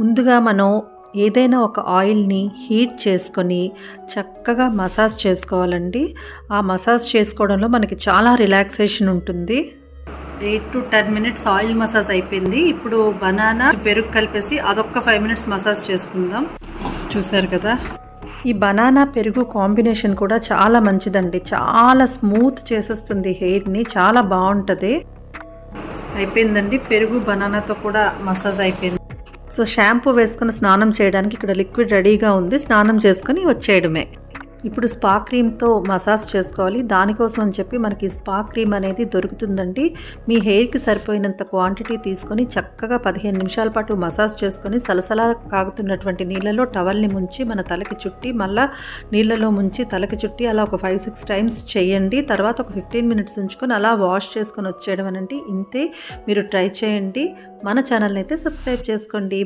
ముందుగా మనం ఏదైనా ఒక ఆయిల్ని హీట్ చేసుకొని చక్కగా మసాజ్ చేసుకోవాలండి. ఆ మసాజ్ చేసుకోవడంలో మనకి చాలా రిలాక్సేషన్ ఉంటుంది. 8 to 10 మినిట్స్ ఆయిల్ మసాజ్ అయిపోయింది. ఇప్పుడు బనానా పెరుగు కలిపేసి అదొక్క 5 మినిట్స్ మసాజ్ చేసుకుందాం. చూసారు కదా, ఈ బనానా పెరుగు కాంబినేషన్ కూడా చాలా మంచిదండి. చాలా స్మూత్ చేసేస్తుంది హెయిర్ని, చాలా బాగుంటుంది. అయిపోయిందండి, పెరుగు బనానాతో కూడా మసాజ్ అయిపోయింది. సో షాంపూ వేసుకుని స్నానం చేయడానికి ఇక్కడ లిక్విడ్ రెడీగా ఉంది. స్నానం చేసుకొని వచ్చేయడమే. ఇప్పుడు స్పా క్రీమ్తో మసాజ్ చేసుకోవాలి. దానికోసం అని చెప్పి మనకి స్పా క్రీమ్ అనేది దొరుకుతుందండి. మీ హెయిర్కి సరిపోయినంత క్వాంటిటీ తీసుకొని చక్కగా 15 నిమిషాల పాటు మసాజ్ చేసుకొని సలసలా కాగుతున్నటువంటి నీళ్ళలో టవల్ని ముంచి మన తలకి చుట్టి, మళ్ళీ నీళ్ళలో ముంచి తలకి చుట్టి అలా ఒక 5-6 టైమ్స్ చేయండి. తర్వాత ఒక 15 మినిట్స్ ఉంచుకొని అలా వాష్ చేసుకొని వచ్చేయడం అనండి. ఇంతే, మీరు ట్రై చేయండి. మన ఛానల్ని అయితే సబ్స్క్రైబ్ చేసుకోండి.